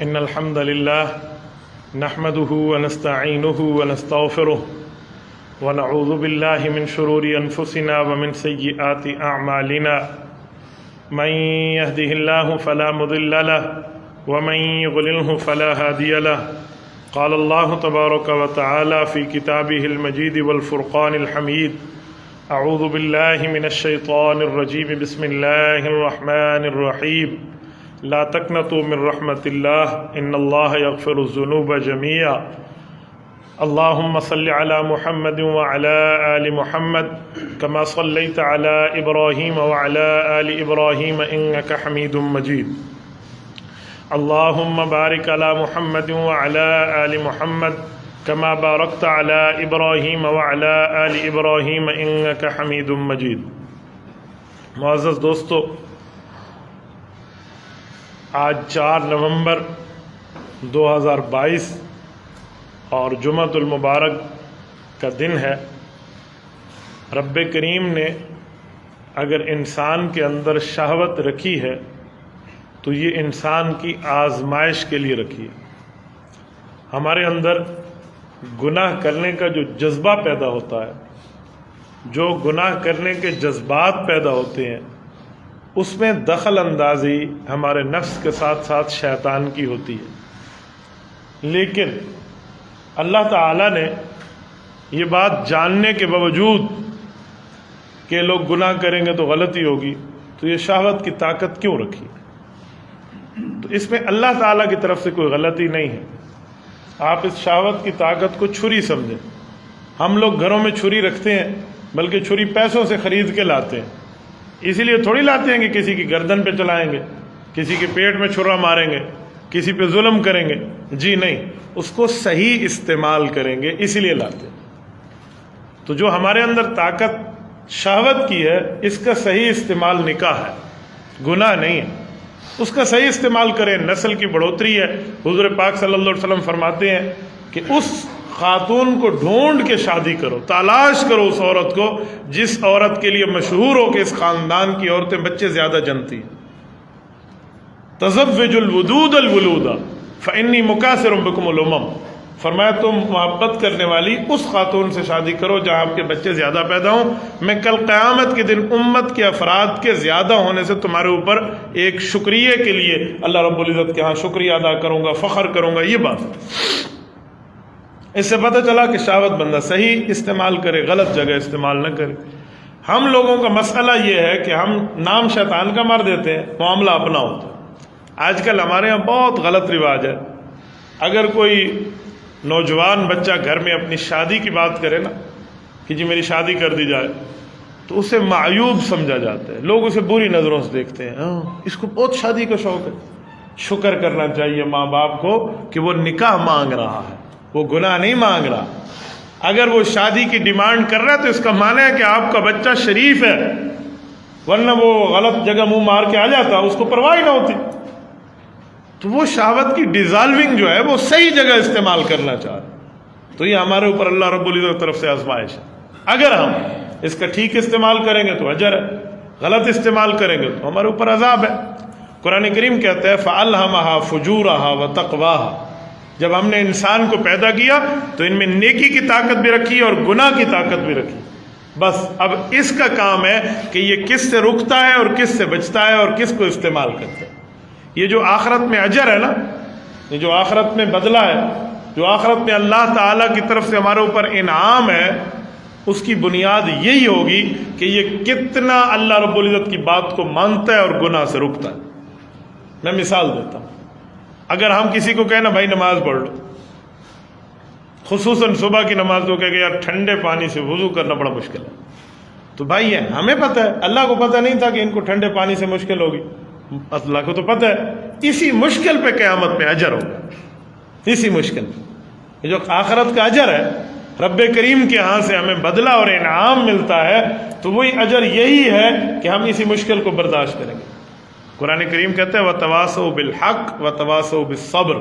إن الحمد لله نحمده ونستعينه ونستغفره ونعوذ بالله من شرور أنفسنا ومن سيئات أعمالنا من يهده الله فلا مضل له ومن يضلله فلا هادي له قال الله تبارك وتعالى في كتابه المجيد والفرقان الحميد أعوذ بالله من الشيطان الرجيم بسم الله الرحمن الرحيم لا تقنطوا من رحمة الله إن الله يغفر الذنوب جميعا اللهم صل على محمد وعلى آل محمد كما صليت على إبراهيم وعلى آل إبراهيم إنك حميد مجيد اللهم بارك على محمد وعلى آل محمد كما باركت على إبراهيم وعلى آل إبراهيم إنك حميد مجيد. معزز دوستو، آج 4 نومبر 2022 اور جمعۃ المبارک کا دن ہے. رب کریم نے اگر انسان کے اندر شہوت رکھی ہے تو یہ انسان کی آزمائش کے لیے رکھی ہے. ہمارے اندر گناہ کرنے کا جو جذبہ پیدا ہوتا ہے، جو گناہ کرنے کے جذبات پیدا ہوتے ہیں، اس میں دخل اندازی ہمارے نفس کے ساتھ ساتھ شیطان کی ہوتی ہے. لیکن اللہ تعالیٰ نے یہ بات جاننے کے باوجود کہ لوگ گناہ کریں گے تو غلطی ہوگی، تو یہ شہوت کی طاقت کیوں رکھی؟ تو اس میں اللہ تعالیٰ کی طرف سے کوئی غلطی نہیں ہے. آپ اس شہوت کی طاقت کو چھری سمجھیں. ہم لوگ گھروں میں چھری رکھتے ہیں، بلکہ چھری پیسوں سے خرید کے لاتے ہیں. اسی لیے تھوڑی لاتے ہیں کہ کسی کی گردن پہ چلائیں گے، کسی کے پیٹ میں چھرا ماریں گے، کسی پہ ظلم کریں گے. جی نہیں، اس کو صحیح استعمال کریں گے، اسی لیے لاتے ہیں. تو جو ہمارے اندر طاقت شہوت کی ہے، اس کا صحیح استعمال نکاح ہے، گناہ نہیں ہے. اس کا صحیح استعمال کریں، نسل کی بڑھوتری ہے. حضور پاک صلی اللہ علیہ وسلم فرماتے ہیں کہ اس خاتون کو ڈھونڈ کے شادی کرو، تلاش کرو اس عورت کو جس عورت کے لیے مشہور ہو کہ اس خاندان کی عورتیں بچے زیادہ جنتی ہیں. تزوج الودود الولود فانی مکاثر بکم الامم. فرمایا تم محبت کرنے والی اس خاتون سے شادی کرو جہاں آپ کے بچے زیادہ پیدا ہوں، میں کل قیامت کے دن امت کے افراد کے زیادہ ہونے سے تمہارے اوپر ایک شکریہ کے لیے اللہ رب العزت کے ہاں شکریہ ادا کروں گا، فخر کروں گا. یہ بات اس سے پتہ چلا کہ شہوت بندہ صحیح استعمال کرے، غلط جگہ استعمال نہ کرے. ہم لوگوں کا مسئلہ یہ ہے کہ ہم نام شیطان کا مار دیتے ہیں، معاملہ اپنا ہوتا ہے. آج کل ہمارے یہاں بہت غلط رواج ہے. اگر کوئی نوجوان بچہ گھر میں اپنی شادی کی بات کرے نا کہ جی میری شادی کر دی جائے، تو اسے معیوب سمجھا جاتا ہے. لوگ اسے بری نظروں سے دیکھتے ہیں. اس کو بہت شادی کا شوق ہے. شکر کرنا چاہیے ماں باپ کو کہ وہ نکاح مانگ رہا ہے، وہ گناہ نہیں مانگ رہا. اگر وہ شادی کی ڈیمانڈ کر رہا ہے تو اس کا معنی ہے کہ آپ کا بچہ شریف ہے، ورنہ وہ غلط جگہ منہ مار کے آ جاتا، اس کو پرواہ نہ ہوتی. تو وہ شہوت کی ڈیزالونگ جو ہے وہ صحیح جگہ استعمال کرنا چاہ رہے. تو یہ ہمارے اوپر اللہ رب العزت کی طرف سے آزمائش ہے. اگر ہم اس کا ٹھیک استعمال کریں گے تو اجر ہے، غلط استعمال کریں گے تو ہمارے اوپر عذاب ہے. قرآن کریم کہتا ہے فَأَلْهَمَهَا فُجُورَهَا وَتَقْوَاهَا. جب ہم نے انسان کو پیدا کیا تو ان میں نیکی کی طاقت بھی رکھی اور گناہ کی طاقت بھی رکھی. بس اب اس کا کام ہے کہ یہ کس سے رکتا ہے اور کس سے بچتا ہے اور کس کو استعمال کرتا ہے. یہ جو آخرت میں اجر ہے نا، یہ جو آخرت میں بدلہ ہے، جو آخرت میں اللہ تعالیٰ کی طرف سے ہمارے اوپر انعام ہے، اس کی بنیاد یہی ہوگی کہ یہ کتنا اللہ رب العزت کی بات کو مانتا ہے اور گناہ سے رکتا ہے. میں مثال دیتا ہوں. اگر ہم کسی کو کہیں نا بھائی نماز پڑھ لو، خصوصاً صبح کی نماز تو کہہ کہ یار ٹھنڈے پانی سے وضو کرنا بڑا مشکل ہے، تو بھائی یہ ہمیں پتہ ہے، اللہ کو پتہ نہیں تھا کہ ان کو ٹھنڈے پانی سے مشکل ہوگی. اللہ کو تو پتہ ہے. اسی مشکل پہ قیامت میں اجر ہوگا. اسی مشکل یہ جو آخرت کا اجر ہے، رب کریم کے ہاں سے ہمیں بدلہ اور انعام ملتا ہے، تو وہی اجر یہی ہے کہ ہم اسی مشکل کو برداشت کریں گے. قرآن کریم کہتا ہے وَتَوَاصَوْا بِالْحَقِّ وَتَوَاصَوْا بِالصَّبْرِ.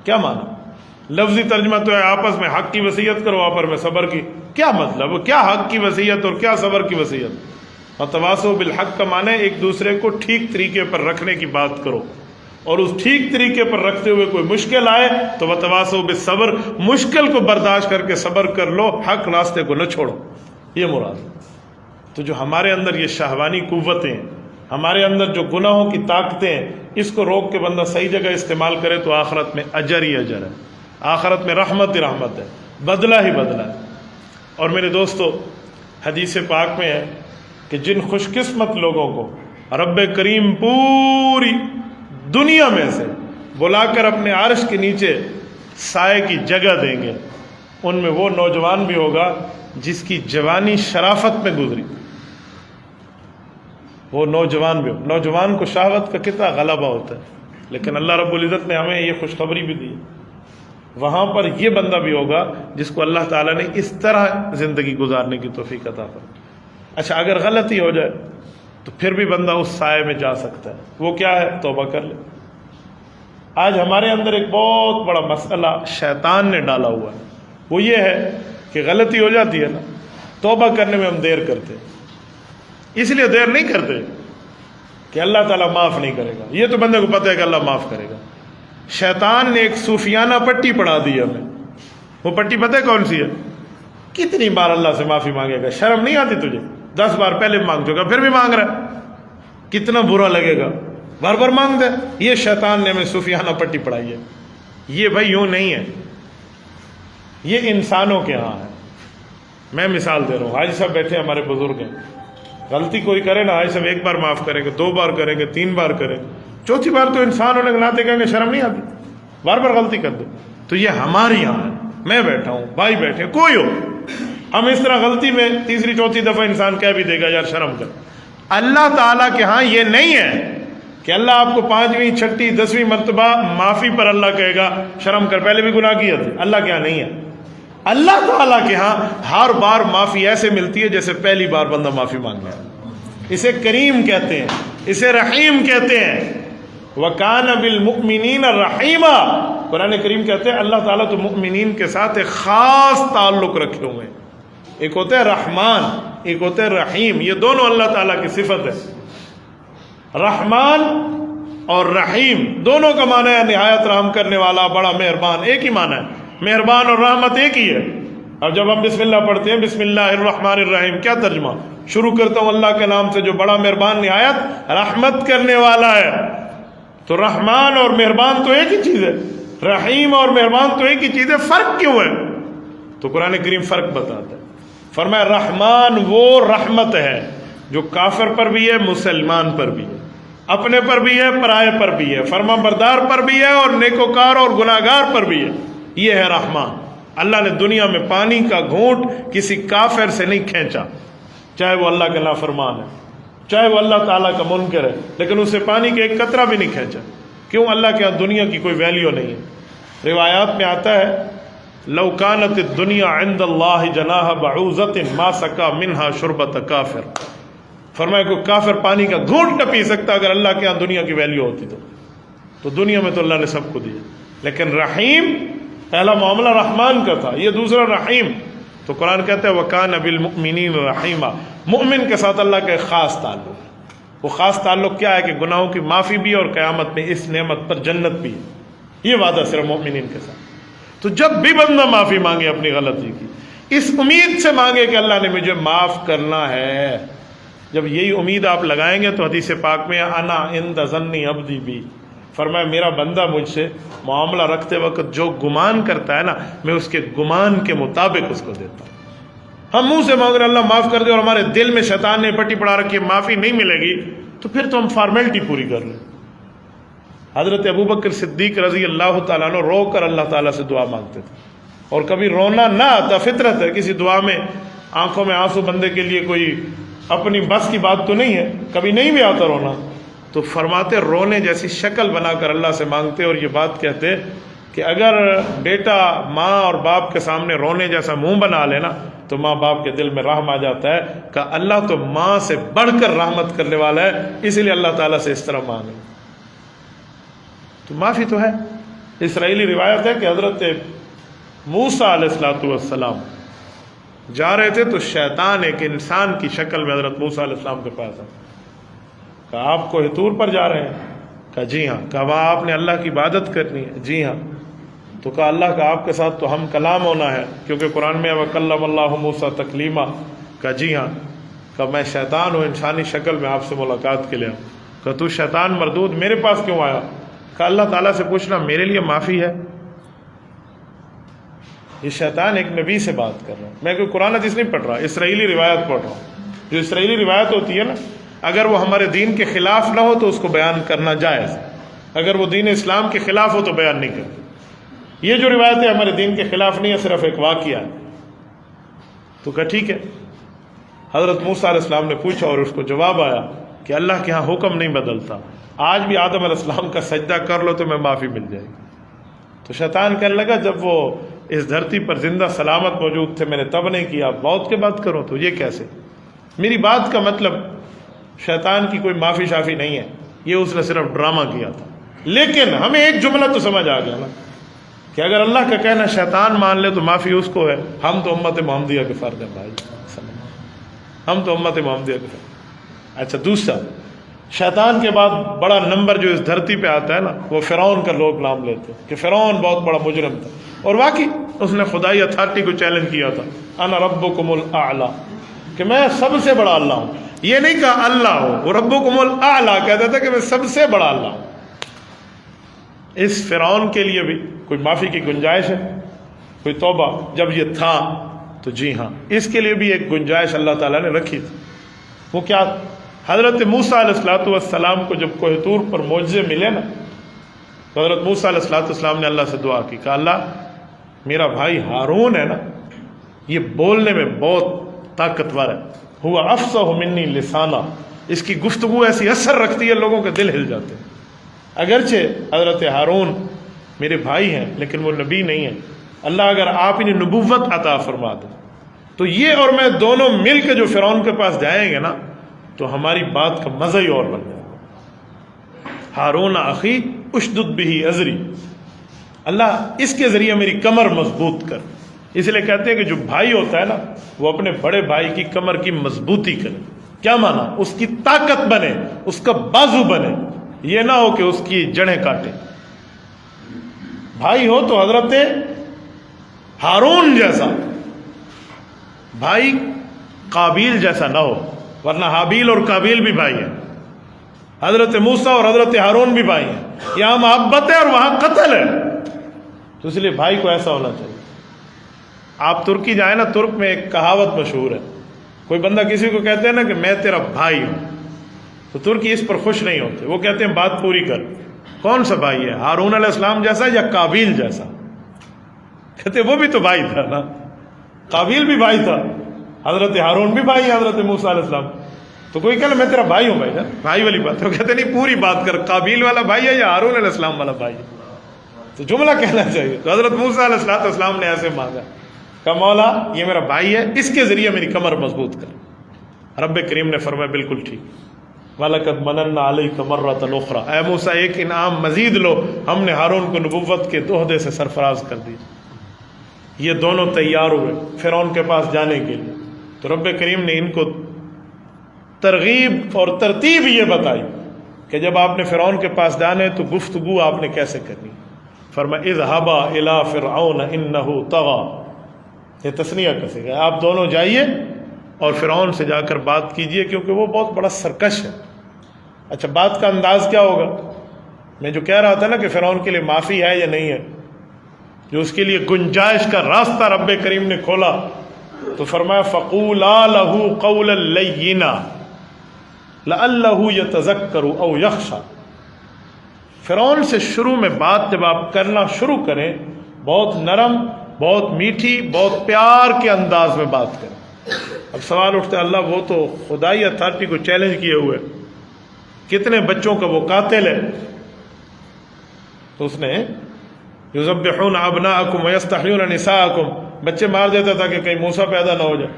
کیا معنی؟ لفظی ترجمہ تو ہے آپس میں حق کی وصیت کرو، آپس میں صبر کی. کیا مطلب؟ کیا حق کی وصیت اور کیا صبر کی وصیت؟ وَتَوَاصَوْا بِالْحَقِّ کا معنی ایک دوسرے کو ٹھیک طریقے پر رکھنے کی بات کرو اور اس ٹھیک طریقے پر رکھتے ہوئے کوئی مشکل آئے تو وتواصوا بالصبر، مشکل کو برداشت کر کے صبر کر لو، حق راستے کو نہ چھوڑو، یہ مراد ہے۔ تو جو ہمارے اندر یہ شہوانی قوتیں، ہمارے اندر جو گناہوں کی طاقتیں ہیں، اس کو روک کے بندہ صحیح جگہ استعمال کرے تو آخرت میں اجر ہی اجر ہے، آخرت میں رحمت ہی رحمت ہے، بدلہ ہی بدلہ ہے۔ اور میرے دوستو، حدیث پاک میں ہے کہ جن خوش قسمت لوگوں کو رب کریم پوری دنیا میں سے بلا کر اپنے عرش کے نیچے سائے کی جگہ دیں گے، ان میں وہ نوجوان بھی ہوگا جس کی جوانی شرافت میں گزری، وہ نوجوان بھی ہو۔ نوجوان کو شہوت کا کتنا غلبہ ہوتا ہے، لیکن اللہ رب العزت نے ہمیں یہ خوشخبری بھی دی، وہاں پر یہ بندہ بھی ہوگا جس کو اللہ تعالیٰ نے اس طرح زندگی گزارنے کی توفیق عطا فرمائی۔ اچھا، اگر غلطی ہو جائے تو پھر بھی بندہ اس سائے میں جا سکتا ہے، وہ کیا ہے؟ توبہ کر لے۔ آج ہمارے اندر ایک بہت بڑا مسئلہ شیطان نے ڈالا ہوا ہے، وہ یہ ہے کہ غلطی ہو جاتی ہے نا، توبہ کرنے میں ہم دیر کرتے ہیں۔ اس لیے دیر نہیں کرتے کہ اللہ تعالیٰ معاف نہیں کرے گا، یہ تو بندے کو پتہ ہے کہ اللہ معاف کرے گا۔ شیطان نے ایک صوفیانہ پٹی پڑھا دی ہمیں، وہ پٹی پتہ ہے کون سی ہے؟ کتنی بار اللہ سے معافی مانگے گا، شرم نہیں آتی تجھے؟ 10 بار پہلے مانگ چکا پھر بھی مانگ رہا ہے، کتنا برا لگے گا، بار بار مانگ دے۔ یہ شیطان نے ہمیں صوفیانہ پٹی پڑھائی ہے۔ یہ بھائی یوں نہیں ہے، یہ انسانوں کے ہاں ہے۔ میں مثال دے رہا ہوں، حاجی صاحب بیٹھے ہمارے بزرگ ہیں، غلطی کوئی کرے نا، حاجی صاحب 1 بار معاف کریں گے، 2 بار کریں گے، 3 بار کریں گے، 4تھی بار تو انسان ہونے کے ناطے کہیں گے شرم نہیں آتی، بار بار غلطی کر دے۔ تو یہ ہمارے یہاں ہے، میں بیٹھا ہوں، بھائی بیٹھے، کوئی ہو، ہم اس طرح غلطی میں 3ری 4تھی دفعہ انسان کہہ بھی دے گا یار شرم کر۔ اللہ تعالیٰ کے ہاں یہ نہیں ہے کہ اللہ آپ کو 5ویں 6ٹھی 10ویں مرتبہ معافی پر اللہ کہے گا شرم کر، پہلے بھی گناہ کیا تھے۔ اللہ کے ہاں نہیں ہے۔ اللہ تعالیٰ کے ہاں ہر بار معافی ایسے ملتی ہے جیسے پہلی بار بندہ معافی مانگ گیا۔ اسے کریم کہتے ہیں، اسے رحیم کہتے ہیں۔ وَكَانَ بِالْمُؤْمِنِينَ رَحِيمًا، قرآن کریم کہتے ہیں اللہ تعالیٰ تو مؤمنین کے ساتھ ایک خاص تعلق رکھے ہوئے ہیں۔ ایک ہوتا ہے رحمان، ایک ہوتا ہے رحیم، یہ دونوں اللہ تعالیٰ کی صفت ہے۔ رحمان اور رحیم دونوں کا معنی ہے نہایت رحم کرنے والا، بڑا مہربان، ایک ہی معنی ہے، مہربان اور رحمت ایک ہی ہے۔ اور جب ہم بسم اللہ پڑھتے ہیں، بسم اللہ الرحمن الرحیم، کیا ترجمہ؟ شروع کرتا ہوں اللہ کے نام سے جو بڑا مہربان نہایت رحمت کرنے والا ہے۔ تو رحمان اور مہربان تو ایک ہی چیز ہے، رحیم اور مہربان تو ایک ہی چیز ہے، فرق کیوں ہے؟ تو قرآن کریم فرق بتاتا ہے، فرمایا رحمان وہ رحمت ہے جو کافر پر بھی ہے، مسلمان پر بھی ہے، اپنے پر بھی ہے، پرائے پر بھی ہے، فرما بردار پر بھی ہے اور نیکوکار اور گناہگار پر بھی ہے۔ یہ ہے رحمان۔ اللہ نے دنیا میں پانی کا گھونٹ کسی کافر سے نہیں کھینچا، چاہے وہ اللہ کا نافرمان ہے، چاہے وہ اللہ تعالیٰ کا منکر ہے، لیکن اسے پانی کے ایک قطرہ بھی نہیں کھینچا۔ کیوں؟ اللہ کے یہاں دنیا کی کوئی ویلیو نہیں ہے۔ روایات میں آتا ہے لو کانت الدنیا عند اللہ جناح بعوضۃ ما سقى منها شربۃ کافر، فرمایا کوئی کافر پانی کا گھونٹ نہ پی سکتا اگر اللہ کے یہاں دنیا کی ویلیو ہوتی تو دنیا میں تو اللہ نے سب کو دیا۔ لیکن رحیم، پہلا معاملہ رحمان کا تھا، یہ دوسرا رحیم۔ تو قرآن کہتا ہے وَكَانَ بِالْمُؤْمِنِينَ رَحِيمًا، مؤمن کے ساتھ اللہ کا ایک خاص تعلق ہے۔ وہ خاص تعلق کیا ہے کہ گناہوں کی معافی بھی اور قیامت میں اس نعمت پر جنت بھی ہے۔ یہ وعدہ صرف مؤمنین کے ساتھ۔ تو جب بھی بندہ معافی مانگے اپنی غلطی کی، اس امید سے مانگے کہ اللہ نے مجھے معاف کرنا ہے۔ جب یہی امید آپ لگائیں گے تو حدیث پاک میں انا عند ظن عبدی بی، فرمایا میرا بندہ مجھ سے معاملہ رکھتے وقت جو گمان کرتا ہے نا، میں اس کے گمان کے مطابق اس کو دیتا ہوں۔ ہم منہ سے مانگ رہے اللہ معاف کر دے اور ہمارے دل میں شیطان نے پٹی پڑا رکھی ہے معافی نہیں ملے گی، تو پھر تو ہم فارمیلٹی پوری کر لیں۔ حضرت ابوبکر صدیق رضی اللہ تعالیٰ عنہ رو کر اللہ تعالیٰ سے دعا مانگتے تھے، اور کبھی رونا نہ آتا، فطرت ہے، کسی دعا میں آنکھوں میں آنسو بندے کے لیے کوئی اپنی بس کی بات تو نہیں ہے، کبھی نہیں بھی آتا رونا، تو فرماتے رونے جیسی شکل بنا کر اللہ سے مانگتے، اور یہ بات کہتے کہ اگر بیٹا ماں اور باپ کے سامنے رونے جیسا منہ بنا لینا تو ماں باپ کے دل میں رحم آ جاتا ہے کہ اللہ تو ماں سے بڑھ کر رحمت کرنے والا ہے، اسی لیے اللہ تعالیٰ سے اس طرح مانگے۔ تو معافی تو ہے۔ اسرائیلی روایت ہے کہ حضرت موسیٰ علیہ السلام جا رہے تھے تو شیطان ایک انسان کی شکل میں حضرت موسیٰ علیہ السلام کے پاس آیا کہ آپ کوہ طور پر جا رہے ہیں؟ کہا جی ہاں. کہا وہاں آپ نے اللہ کی عبادت کرنی ہے؟ جی ہاں. تو کہا اللہ کا آپ کے ساتھ تو ہم کلام ہونا ہے کیونکہ قرآن میں وَكَلَّمَ اللَّهُ مُوسَىٰ تَكْلِيمًا. کہا جی ہاں. کہا میں شیطان ہوں انسانی شکل میں آپ سے ملاقات کے لیے آؤں. کہا تو شیطان مردود میرے پاس کیوں آیا؟ کہا اللہ تعالیٰ سے پوچھنا میرے لیے معافی ہے. یہ شیطان ایک نبی سے بات کر رہا ہوں. میں کوئی قرآن حدیث نہیں پڑھ رہا, اسرائیلی روایت پڑھ رہا ہوں. جو اسرائیلی روایت ہوتی ہے نا, اگر وہ ہمارے دین کے خلاف نہ ہو تو اس کو بیان کرنا جائز, اگر وہ دین اسلام کے خلاف ہو تو بیان نہیں کرتے. یہ جو روایتیں ہمارے دین کے خلاف نہیں ہے, صرف ایک واقعہ ہے. تو کہا ٹھیک ہے. حضرت موسیٰ علیہ السلام نے پوچھا اور اس کو جواب آیا کہ اللہ کے ہاں حکم نہیں بدلتا, آج بھی آدم علیہ السلام کا سجدہ کر لو تو میں معافی مل جائے گی. تو شیطان کہنے لگا جب وہ اس دھرتی پر زندہ سلامت موجود تھے میں نے تب نہیں کیا, موت کے بعد کرو تو یہ کیسے؟ میری بات کا مطلب شیطان کی کوئی معافی شافی نہیں ہے, یہ اس نے صرف ڈرامہ کیا تھا. لیکن ہمیں ایک جملہ تو سمجھ آ گیا نا کہ اگر اللہ کا کہنا شیطان مان لے تو معافی اس کو ہے. ہم تو امت محمدیہ کے فرد ہیں بھائی, ہم تو امت محمدیہ کے فرد. اچھا دوسرا, شیطان کے بعد بڑا نمبر جو اس دھرتی پہ آتا ہے نا, وہ فرعون کا لوگ نام لیتے ہیں کہ فرعون بہت بڑا مجرم تھا, اور واقعی اس نے خدائی اتھارٹی کو چیلنج کیا تھا, انا ربکم الاعلی, کہ میں سب سے بڑا اللہ ہوں. یہ نہیں کہا اللہ ہوں, وہ ربکم الاعلی کہتا تھا کہ میں سب سے بڑا اللہ ہوں. اس فرعون کے لیے بھی کوئی معافی کی گنجائش ہے, کوئی توبہ جب یہ تھا تو جی ہاں اس کے لیے بھی ایک گنجائش اللہ تعالیٰ نے رکھی تھی. وہ کیا؟ حضرت موسیٰ علیہ السلام کو جب کوہ طور پر معجزے ملے نا, تو حضرت موسیٰ علیہ السلام نے اللہ سے دعا کی, کہا اللہ میرا بھائی ہارون ہے نا, یہ بولنے میں بہت طاقتور ہے, ہوا افصح منی لسانا, اس کی گفتگو ایسی اثر رکھتی ہے لوگوں کے دل ہل جاتے ہیں. اگرچہ حضرت ہارون میرے بھائی ہیں لیکن وہ نبی نہیں ہیں. اللہ اگر آپ انہیں نبوت عطا فرما دیں تو یہ اور میں دونوں مل کے جو فرعون کے پاس جائیں گے نا تو ہماری بات کا مزہ ہی اور بن جائے گا. ہارون اخی اشدد بہ ازری, اللہ اس کے ذریعے میری کمر مضبوط کر. اس لیے کہتے ہیں کہ جو بھائی ہوتا ہے نا وہ اپنے بڑے بھائی کی کمر کی مضبوطی کرے. کیا مانا؟ اس کی طاقت بنے, اس کا بازو بنے, یہ نہ ہو کہ اس کی جڑیں کاٹے. بھائی ہو تو حضرت ہارون جیسا, بھائی قابیل جیسا نہ ہو, ورنہ حابیل اور قابیل بھی بھائی ہیں, حضرت موسیٰ اور حضرت ہارون بھی بھائی ہیں. یہاں محبت ہے اور وہاں قتل ہے, تو اس لیے بھائی کو ایسا ہونا چاہیے. آپ ترکی جائیں نا, ترک میں ایک کہاوت مشہور ہے, کوئی بندہ کسی کو کہتے ہیں نا کہ میں تیرا بھائی ہوں, تو ترکی اس پر خوش نہیں ہوتے, وہ کہتے ہیں بات پوری کر, کون سا بھائی ہے, ہارون علیہ السلام جیسا یا قابیل جیسا؟ کہتے وہ بھی تو بھائی تھا نا, قابیل بھی بھائی تھا, حضرت ہارون بھی بھائی ہے حضرت موسیٰ علیہ السلام. تو کوئی کہنا میں تیرا بھائی ہوں, بھائی جان بھائی والی بات. تو کہتے نہیں پوری بات کر, قابیل والا بھائی ہے یا ہارون علیہ السلام والا بھائی ہے؟ تو جملہ کہنا چاہیے. تو حضرت موسیٰ علیہ السلام نے ایسے مانگا کہ مولا یہ میرا بھائی ہے, اس کے ذریعے میری کمر مضبوط کر. رب کریم نے فرمایا بالکل ٹھیک, وَلَقَدْ مَنَنَّا عَلَيْكَ مَرَّةً أُخْرَىٰ, اے موسیٰ ایک انعام مزید لو, ہم نے ہارون کو نبوت کے عہدے سے سرفراز کر دیا. یہ دونوں تیار ہوئے فرعون کے پاس جانے کے لیے. تو رب کریم نے ان کو ترغیب اور ترتیب یہ بتائی کہ جب آپ نے فرعون کے پاس جانے تو گفتگو آپ نے کیسے کرنی. فرمایا اذهبا الى فرعون انه طغى, یہ تثنیہ کسے گا, آپ دونوں جائیے اور فرعون سے جا کر بات کیجئے کیونکہ وہ بہت بڑا سرکش ہے. اچھا بات کا انداز کیا ہوگا؟ میں جو کہہ رہا تھا نا کہ فرعون کے لیے معافی ہے یا نہیں ہے, جو اس کے لیے گنجائش کا راستہ رب کریم نے کھولا, تو فرمایا فَقُولَا لَهُ قَوْلًا لَيِّنًا لَعَلَّهُ يَتَذَكَّرُ أَوْ يَخْشَىٰ. فرعون سے شروع میں بات جب آپ کرنا شروع کریں, بہت نرم, بہت میٹھی, بہت پیار کے انداز میں بات کریں. اب سوال اٹھتا ہے اللہ وہ تو خدائی اتھارٹی کو چیلنج کیے ہوئے, کتنے بچوں کا وہ قاتل ہے, تو اس نے یذبحون ابناءکم ویستحیون نساءکم, بچے مار دیتا تھا کہ کہیں موسیٰ پیدا نہ ہو جائے,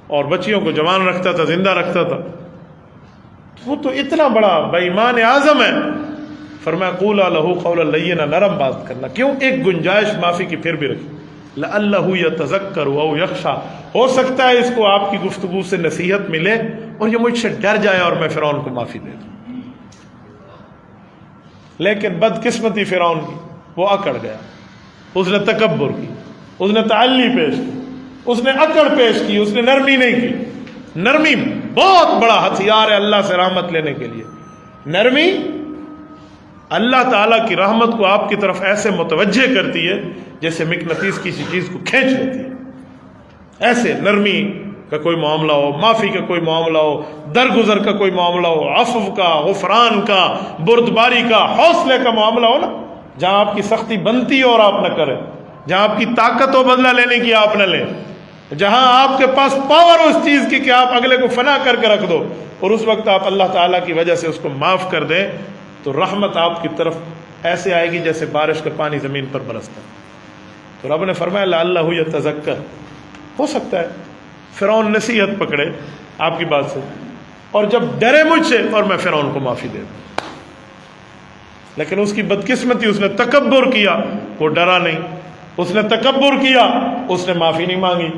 اور بچیوں کو جوان رکھتا تھا, زندہ رکھتا تھا. وہ تو اتنا بڑا بے ایمان اعظم ہے. فرمایا قولا لہ قولا لینا, نرم بات کرنا. کیوں؟ ایک گنجائش معافی کی پھر بھی رکھی, لعلہ یتذکر او یخشی, ہو سکتا ہے اس کو آپ کی گفتگو سے نصیحت ملے اور یہ مجھ سے ڈر جائے اور میں فرعون کو معافی دے دوں. لیکن بدقسمتی فرعون کی، وہ اکڑ گیا، اس نے تکبر کی، اس نے تعلی پیش کی، اس نے اکڑ پیش کی، اس نے نرمی نہیں کی۔ نرمی بہت بڑا ہتھیار ہے اللہ سے رحمت لینے کے لیے۔ نرمی اللہ تعالیٰ کی رحمت کو آپ کی طرف ایسے متوجہ کرتی ہے جیسے مقناطیس کسی چیز کو کھینچ لیتی ہے۔ ایسے نرمی کا کوئی معاملہ ہو، معافی کا کوئی معاملہ ہو، درگزر کا کوئی معاملہ ہو، عفو کا، غفران کا، بردباری کا، حوصلے کا معاملہ ہو نا، جہاں آپ کی سختی بنتی ہے اور آپ نہ کریں، جہاں آپ کی طاقت و بدلہ لینے کی آپ نہ لیں، جہاں آپ کے پاس پاور ہو اس چیز کی کہ آپ اگلے کو فنا کر کے رکھ دو، اور اس وقت آپ اللہ تعالیٰ کی وجہ سے اس کو معاف کر دیں، تو رحمت آپ کی طرف ایسے آئے گی جیسے بارش کا پانی زمین پر برستا ہے۔ تو رب نے فرمایا لعلہ یتذکر، ہو سکتا ہے فرعون نصیحت پکڑے آپ کی بات سے اور جب ڈرے مجھ سے اور میں فرعون کو معافی دے دوں، لیکن اس کی بدقسمتی، اس نے تکبر کیا، وہ ڈرا نہیں، اس نے تکبر کیا، اس نے معافی نہیں مانگی،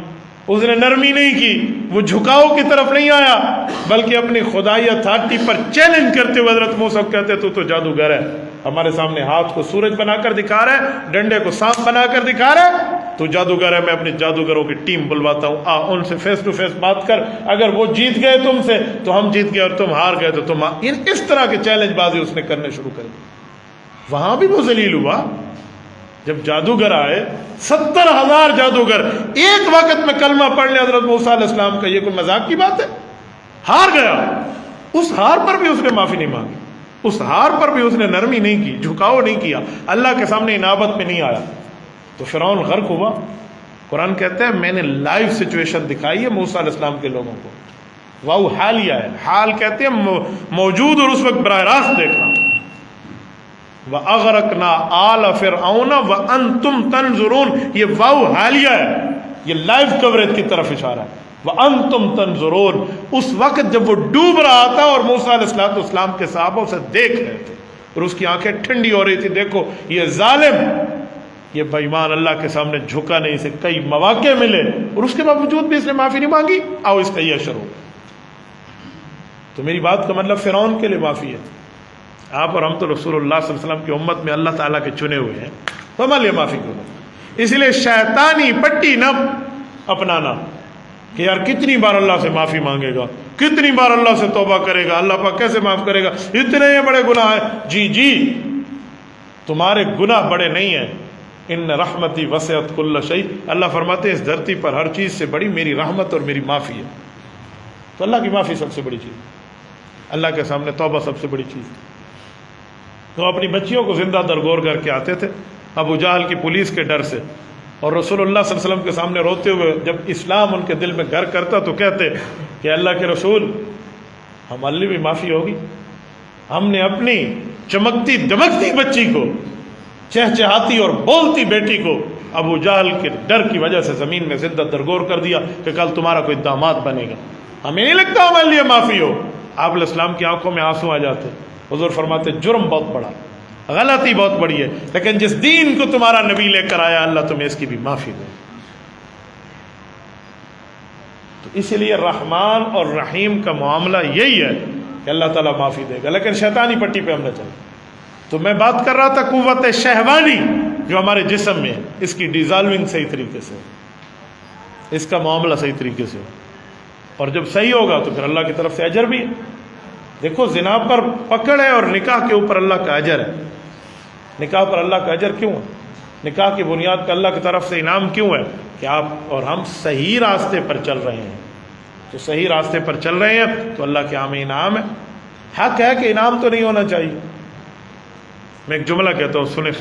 اس نے نرمی نہیں کی، وہ جھکاؤ کی طرف نہیں آیا، بلکہ اپنی خدائی اتھارٹی پر چیلنج کرتے ہوئے حضرت موسیٰ کو کہتے تو جادوگر ہے، ہمارے سامنے ہاتھ کو سورج بنا کر دکھا رہا ہے، ڈنڈے کو سانپ بنا کر دکھا رہا ہے، تو جادوگر ہے، میں اپنی جادوگروں کی ٹیم بلواتا ہوں، ان سے فیس ٹو فیس بات کر، اگر وہ جیت گئے تم سے تو ہم جیت گئے، اور تم ہار گئے تو تم اس طرح کے چیلنج بازی اس نے کرنے شروع کر دی۔ وہاں بھی وہ ذلیل ہوا جب جادوگر آئے، 70,000 جادوگر ایک وقت میں کلمہ پڑھ لیں حضرت موسیٰ علیہ السلام کا، یہ کوئی مذاق کی بات ہے؟ ہار گیا، اس ہار پر بھی اس نے معافی نہیں مانگی، اس ہار پر بھی اس نے نرمی نہیں کی، جھکاؤ نہیں کیا، اللہ کے سامنے انابت میں نہیں آیا، تو فرعون غرق ہوا۔ قرآن کہتا ہے میں نے لائیو سچویشن دکھائی ہے موسیٰ علیہ السلام کے لوگوں کو، واؤ حالیہ ہے، حال کہتے ہیں موجود اور اس وقت براہ راست دیکھنا۔ وَأَغْرَقْنَا آلَ فِرْعَوْنَ وَأَنْتُمْ تَنْظُرُونَ، یہ واؤ حالیہ ہے، یہ لائیو کوریج کی طرف اشارہ ہے۔ وَأَنْتُمْ تَنْظُرُونَ، اس وقت جب وہ ڈوب رہا تھا اور موسیٰ علیہ السلام کے صحابہ اسے دیکھ رہے تھے اور اس کی آنکھیں ٹھنڈی ہو رہی تھی، دیکھو یہ ظالم، یہ بے ایمان اللہ کے سامنے جھکا نہیں، اسے کئی مواقع ملے اور اس کے باوجود بھی اس نے معافی نہیں مانگی، آؤ اس کا یہ اشر ہو۔ تو میری بات کا مطلب فرعون کے لیے معافی ہے، آپ اور ہم تو رسول اللہ صلی اللہ علیہ وسلم کی امت میں اللہ تعالیٰ کے چنے ہوئے ہیں، تو ہمارے لیے معافی کیوں نہیں؟ اس لیے شیطانی پٹی نہ اپنانا کہ یار کتنی بار اللہ سے معافی مانگے گا، کتنی بار اللہ سے توبہ کرے گا، اللہ پاک کیسے معاف کرے گا، اتنے بڑے گناہ ہیں۔ جی تمہارے گناہ بڑے نہیں ہیں، ان رحمتی وسعت کل شیء، اللہ فرماتے ہیں اس دھرتی پر ہر چیز سے بڑی میری رحمت اور میری معافی ہے۔ تو اللہ کی معافی سب سے بڑی چیز، اللہ کے سامنے توبہ سب سے بڑی چیز۔ تو اپنی بچیوں کو زندہ درگور کر کے آتے تھے ابو جہل کی پولیس کے ڈر سے، اور رسول اللہ صلی اللہ علیہ وسلم کے سامنے روتے ہوئے جب اسلام ان کے دل میں گھر کرتا تو کہتے کہ اللہ کے رسول ہمارے لیے بھی معافی ہوگی، ہم نے اپنی چمکتی دمکتی بچی کو، چہچہاتی اور بولتی بیٹی کو ابو جہل کے ڈر کی وجہ سے زمین میں زندہ درگور کر دیا کہ کل تمہارا کوئی داماد بنے گا، ہمیں نہیں لگتا ہمارے لیے معافی ہو۔ آپ علیہ السلام کی آنکھوں میں آنسو آ جاتے، حضور فرماتے جرم بہت بڑا، غلطی بہت بڑی ہے، لیکن جس دین کو تمہارا نبی لے کر آیا اللہ تمہیں اس کی بھی معافی دے۔ تو اسی لیے رحمان اور رحیم کا معاملہ یہی ہے کہ اللہ تعالیٰ معافی دے گا، لیکن شیطانی پٹی پہ ہم نہ چلیں۔ تو میں بات کر رہا تھا قوت شہوانی جو ہمارے جسم میں ہے، اس کی ڈیزالونگ صحیح طریقے سے، اس کا معاملہ صحیح طریقے سے، اور جب صحیح ہوگا تو پھر اللہ کی طرف سے اجر بھی ہے۔ دیکھو زنا پر پکڑ ہے اور نکاح کے اوپر اللہ کا اجر ہے۔ نکاح پر اللہ کا اجر کیوں ہے؟ نکاح کی بنیاد پہ اللہ کی طرف سے انعام کیوں ہے؟ کہ آپ اور ہم صحیح راستے پر چل رہے ہیں، تو صحیح راستے پر چل رہے ہیں تو اللہ کے ہمیں انعام ہے۔ حق ہے کہ انعام تو نہیں ہونا چاہیے۔ میں ایک جملہ کہتا ہوں سنیں،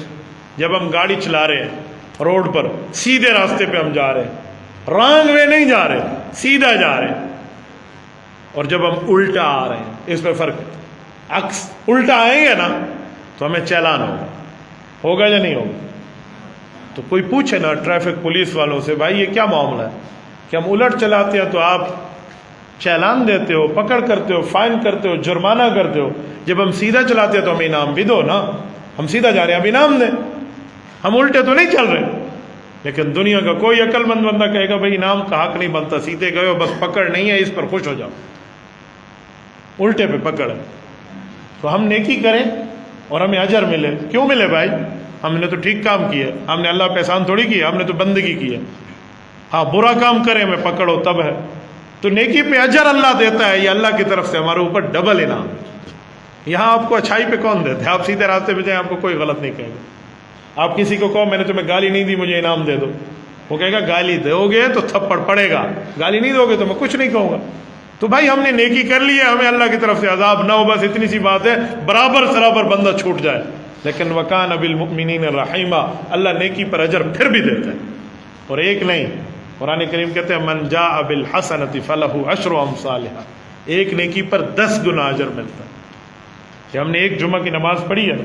جب ہم گاڑی چلا رہے ہیں روڈ پر، سیدھے راستے پہ ہم جا رہے ہیں، رانگ وے نہیں جا رہے، سیدھا جا رہے ہیں، اور جب ہم الٹا آ رہے ہیں، اس میں فرق ہے۔ عکس الٹا آئیں گے نا تو ہمیں چالان ہوگا یا نہیں ہوگا؟ تو کوئی پوچھے نا ٹریفک پولیس والوں سے، بھائی یہ کیا معاملہ ہے کہ ہم الٹ چلاتے ہیں تو آپ چالان دیتے ہو، پکڑ کرتے ہو، فائن کرتے ہو، جرمانہ کرتے ہو، جب ہم سیدھا چلاتے ہیں تو ہمیں انعام بھی دو نا، ہم سیدھا جا رہے ہیں اب انعام دیں، ہم الٹے تو نہیں چل رہے۔ لیکن دنیا کا کوئی عقل مند بندہ کہے گا بھائی انعام کا حق نہیں بنتا، سیدھے گئے ہو بس پکڑ نہیں ہے، اس پر خوش ہو جاؤ، الٹے پہ پکڑ ہے۔ تو ہم نیکی کریں اور ہمیں اجر ملے. کیوں ملے بھائی؟ ہم نے تو ٹھیک کام کیا، ہم نے اللہ پہ احسان تھوڑی کیا، ہم نے تو بندگی کی ہے. ہاں برا کام کریں ہمیں پکڑو تب ہے. تو نیکی پہ اجر اللہ دیتا ہے، یہ اللہ کی طرف سے ہمارے اوپر ڈبل انعام. یہاں آپ کو اچھائی پہ کون دیتے؟ آپ سیدھے راستے پہ جائیں، آپ کو کوئی غلط نہیں کہے گا. آپ کسی کو کہو میں نے تمہیں گالی نہیں دی مجھے انعام دے دو، وہ کہے گا گالی دو گے تو تھپڑ پڑے گا، گالی نہیں دو گے تو میں کچھ نہیں کہوں گا. تو بھائی ہم نے نیکی کر لی ہے، ہمیں اللہ کی طرف سے عذاب نہ ہو، بس اتنی سی بات ہے، برابر سرابر بندہ چھوٹ جائے. لیکن وکان بالمؤمنین رحیمہ، اللہ نیکی پر اجر پھر بھی دیتا ہے. اور ایک نہیں، قرآن کریم کہتے ہیں من جاء بالحسنۃ فلہ عشر امثالھا، ایک نیکی پر 10 گنا اجر ملتا ہے. کہ ہم نے ایک جمعہ کی نماز پڑھی ہے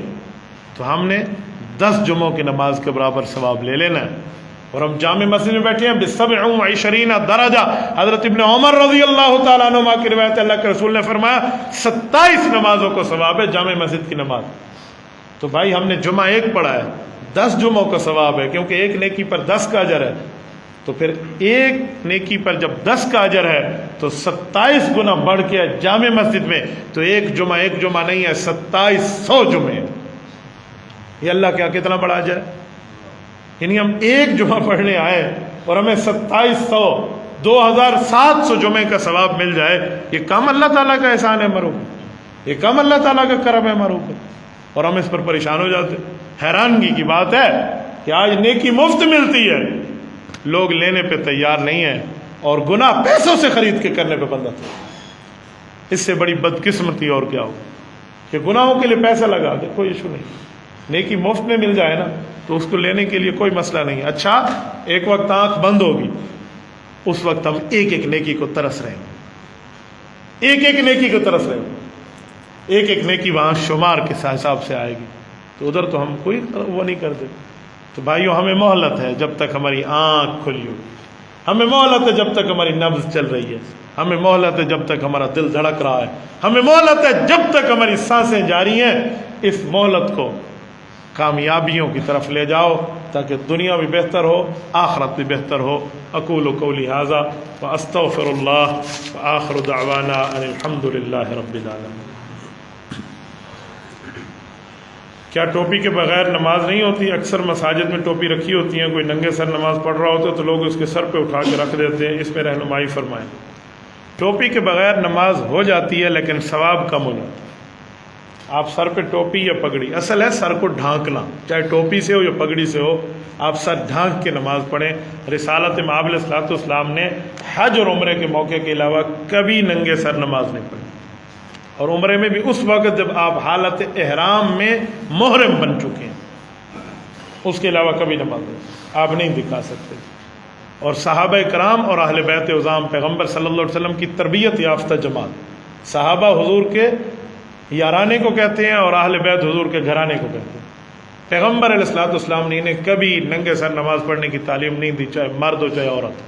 تو ہم نے 10 جمعوں کی نماز کے برابر ثواب لے لینا ہے. اور ہم جامع مسجد میں بیٹھے ہیں ب27 درجہ. حضرت ابن عمر رضی اللہ تعالیٰ عنہما کی روایت، اللہ کے رسول نے فرمایا 27 نمازوں کو ثواب ہے جامع مسجد کی نماز. تو بھائی ہم نے جمعہ ایک پڑھا ہے، 10 جمعوں کا ثواب ہے، کیونکہ ایک نیکی پر 10 کا اجر ہے. تو پھر ایک نیکی پر جب 10 کا اجر ہے تو 27 گنا بڑھ کے جامع مسجد میں، تو ایک جمعہ نہیں ہے، 2700 جمعے. یہ اللہ کیا کتنا بڑا اجر ہے. یعنی ہم ایک جمعہ پڑھنے آئے اور ہمیں 2700 2700 جمعے کا ثواب مل جائے، یہ کم اللہ تعالیٰ کا احسان ہے ہمارے اوپر، یہ کم اللہ تعالیٰ کا کرم ہے ہمارے اوپر. اور ہم اس پر پریشان ہو جاتے. حیرانگی کی بات ہے کہ آج نیکی مفت ملتی ہے، لوگ لینے پہ تیار نہیں ہیں، اور گناہ پیسوں سے خرید کے کرنے پہ بندہ تھا. اس سے بڑی بدقسمتی اور کیا ہو کہ گناہوں کے لیے پیسہ لگا دے، کوئی ایشو نہیں. نیکی مفت میں مل جائے نا تو اس کو لینے کے لیے کوئی مسئلہ نہیں. اچھا ایک وقت آنکھ بند ہوگی، اس وقت ہم ایک ایک نیکی کو ترس رہے ہیں، ایک ایک نیکی کو ترس رہے ہیں. ایک ایک نیکی وہاں شمار کے حساب سے آئے گی، تو ادھر تو ہم کوئی وہ نہیں کرتے. تو بھائیوں ہمیں مہلت ہے جب تک ہماری آنکھ کھلی ہو، ہمیں مہلت ہے جب تک ہماری نبض چل رہی ہے، ہمیں مہلت ہے جب تک ہمارا دل دھڑک رہا ہے، ہمیں مہلت ہے جب تک ہماری سانسیں جاری ہیں. اس مہلت کو کامیابیوں کی طرف لے جاؤ تاکہ دنیا بھی بہتر ہو، آخرت بھی بہتر ہو. اقول قولی ھذا واستغفر اللہ وآخر دعوانا ان الحمد للہ رب العالمین. کیا ٹوپی کے بغیر نماز نہیں ہوتی؟ اکثر مساجد میں ٹوپی رکھی ہوتی ہیں، کوئی ننگے سر نماز پڑھ رہا ہوتا ہے تو لوگ اس کے سر پہ اٹھا کے رکھ دیتے ہیں، اس میں رہنمائی فرمائیں. ٹوپی کے بغیر نماز ہو جاتی ہے لیکن ثواب کم ہو جاتا ہے. آپ سر پہ ٹوپی یا پگڑی، اصل ہے سر کو ڈھانکنا، چاہے ٹوپی سے ہو یا پگڑی سے ہو، آپ سر ڈھانک کے نماز پڑھیں. رسالت مآب علیہ الصلوۃ والسلام نے حج اور عمرے کے موقع کے علاوہ کبھی ننگے سر نماز نہیں پڑھی، اور عمرے میں بھی اس وقت جب آپ حالت احرام میں محرم بن چکے ہیں، اس کے علاوہ کبھی نماز آپ نہیں دکھا سکتے. اور صحابہ کرام اور اہل بیت عظام پیغمبر صلی اللہ علیہ وسلم کی تربیت یافتہ جماعت، صحابہ حضور کے یارانے کو کہتے ہیں اور اہل بیت حضور کے گھرانے کو کہتے ہیں. پیغمبر علیہ الصلوۃ والسلام نے انہیں کبھی ننگے سر نماز پڑھنے کی تعلیم نہیں دی، چاہے مرد ہو چاہے عورت.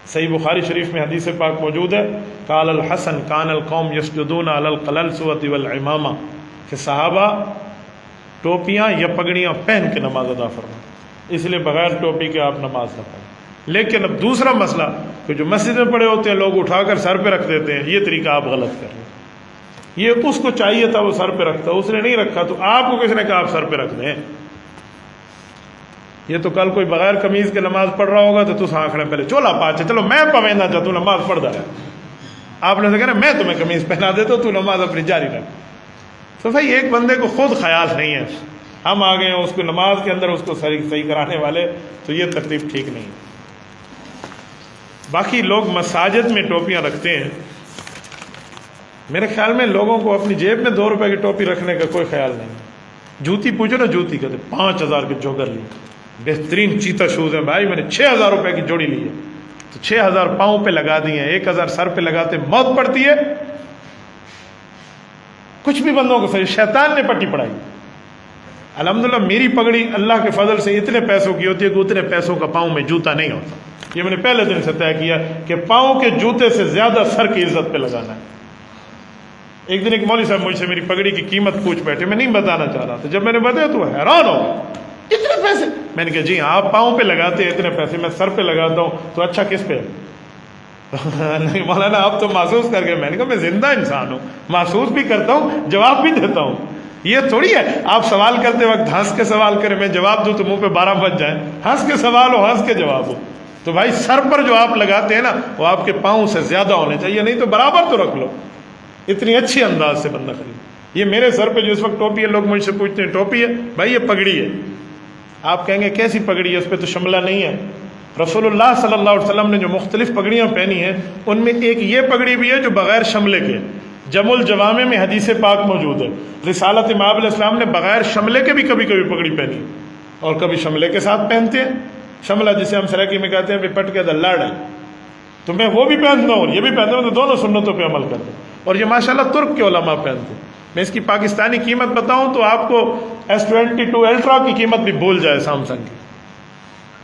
صحیح بخاری شریف میں حدیث پاک موجود ہے، قال الحسن کان القوم یسجدون علی القلنسوۃ والعمامہ، کہ صحابہ ٹوپیاں یا پگڑیاں پہن کے نماز ادا فرمائیں، اس لیے بغیر ٹوپی کے آپ نماز نہ پڑھیں. لیکن اب دوسرا مسئلہ کہ جو مسجد میں پڑے ہوتے ہیں لوگ اٹھا کر سر پہ رکھ دیتے ہیں، یہ طریقہ آپ غلط کر رہے ہیں. یہ اس کو چاہیے تھا وہ سر پہ رکھتا، اس نے نہیں رکھا، تو آپ کو کس نے کہا آپ سر پہ رکھ دیں؟ یہ تو کل کوئی بغیر قمیض کے نماز پڑھ رہا ہوگا تو آنکھنے پہلے چولا پاچے چلو میں پوینا چاہتا ہوں نماز پڑھ رہا ہے، آپ نے کہا میں تمہیں قمیض پہنا دیتا ہوں، تو نماز اپنی جاری رکھ. تو بھائی ایک بندے کو خود خیال نہیں ہے، ہم آ گئے ہیں اس کو نماز کے اندر اس کو صحیح کرانے والے، تو یہ ترتیب ٹھیک نہیں. باقی لوگ مساجد میں ٹوپیاں رکھتے ہیں، میرے خیال میں لوگوں کو اپنی جیب میں 2 روپے کی ٹوپی رکھنے کا کوئی خیال نہیں. جوتی پوچھو نا، جوتی کہتے 5000 کے جوگر لی، بہترین چیتا شوز ہیں بھائی، میں نے 6000 روپے کی جوڑی لی ہے، تو 6000 پاؤں پہ لگا دی ہیں، 1000 سر پہ لگاتے موت پڑتی ہے. کچھ بھی بندوں کو صحیح شیطان نے پٹی پڑھائی. الحمدللہ میری پگڑی اللہ کے فضل سے اتنے پیسوں کی ہوتی ہے کہ اتنے پیسوں کا پاؤں میں جوتا نہیں ہوتا. یہ میں نے پہلے دن سے طے کیا کہ پاؤں کے جوتے سے زیادہ سر کی عزت پہ لگانا ہے. ایک دن ایک مولوی صاحب مجھ سے میری پگڑی کی قیمت پوچھ بیٹھے، میں نہیں بتانا چاہ رہا تھا، جب میں نے بتایا تو حیران ہو، اتنے پیسے. میں نے کہا جی آپ پاؤں پہ لگاتے ہیں اتنے پیسے، میں سر پہ لگاتا ہوں تو اچھا کس پہ؟ نہیں مولانا آپ تو محسوس کر گئے. میں نے کہا میں زندہ انسان ہوں، محسوس بھی کرتا ہوں، جواب بھی دیتا ہوں. یہ تھوڑی ہے آپ سوال کرتے وقت ہنس کے سوال کریں، میں جواب دوں تو منہ پہ 12 بج جائیں، ہنس کے سوال ہو ہنس کے جواب ہو. تو بھائی سر پر جو آپ لگاتے ہیں نا وہ آپ کے پاؤں سے زیادہ ہونے چاہیے، نہیں تو برابر تو رکھ لو. اتنی اچھی انداز سے بندہ خرید. یہ میرے سر پہ جو اس وقت ٹوپی ہے، لوگ مجھ سے پوچھتے ہیں ٹوپی ہے، بھائی یہ پگڑی ہے. آپ کہیں گے کیسی پگڑی ہے، اس پہ تو شملہ نہیں ہے. رسول اللہ صلی اللہ علیہ وسلم نے جو مختلف پگڑیاں پہنی ہیں ان میں ایک یہ پگڑی بھی ہے جو بغیر شملے کے. جمع الجوامع میں حدیث پاک موجود ہے. رسالت امام علیہ السلام نے بغیر شملے کے بھی کبھی کبھی پگڑی پہنی اور کبھی شملے کے ساتھ پہنتے ہیں. شملہ جسے ہم سرائکی میں کہتے ہیں پٹ کے دلاڑ ہے، تو میں وہ بھی پہنتا ہوں یہ بھی پہنتا ہوں، تو دونوں سنتوں پہ عمل کرتا ہوں. اور یہ ماشاءاللہ ترک کے علماء پہنتے ہیں. میں اس کی پاکستانی قیمت بتاؤں تو آپ کو S22 الٹرا کی قیمت بھی بھول جائے سامسنگ کی.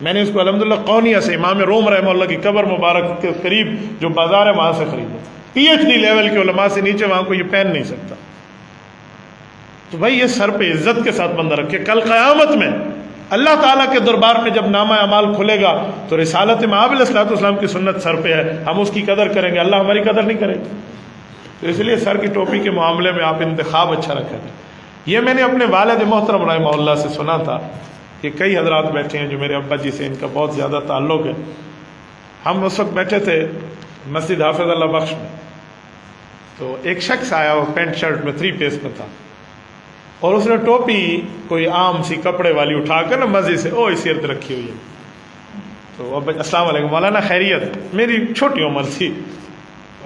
میں نے اس کو الحمدللہ قونیہ سے امام روم رحمہ اللہ کی قبر مبارک کے قریب جو بازار ہے وہاں سے خریدا. PhD لیول کے علماء سے نیچے وہاں کو یہ پہن نہیں سکتا. تو بھائی یہ سر پہ عزت کے ساتھ بندہ رکھے. کل قیامت میں اللہ تعالیٰ کے دربار میں جب نامہ اعمال کھلے گا تو رسالت امام علیہ السلام کی سنت سر پہ ہے، ہم اس کی قدر کریں گے، اللہ ہماری قدر نہیں کرے گا. تو اس لیے سر کی ٹوپی کے معاملے میں آپ انتخاب اچھا رکھیں. یہ میں نے اپنے والد محترم رحمہ اللہ سے سنا تھا کہ کئی حضرات بیٹھے ہیں جو میرے ابا جی سے ان کا بہت زیادہ تعلق ہے. ہم اس وقت بیٹھے تھے مسجد حافظ اللہ بخش میں، تو ایک شخص آیا، وہ پینٹ شرٹ میں 3 پیس میں تھا، اور اس نے ٹوپی کوئی عام سی کپڑے والی اٹھا کر نا مسجد سے اس ارد رکھی ہوئی ہے. تو ابا السلام علیکم مولانا خیریت؟ میری چھوٹی عمر تھی.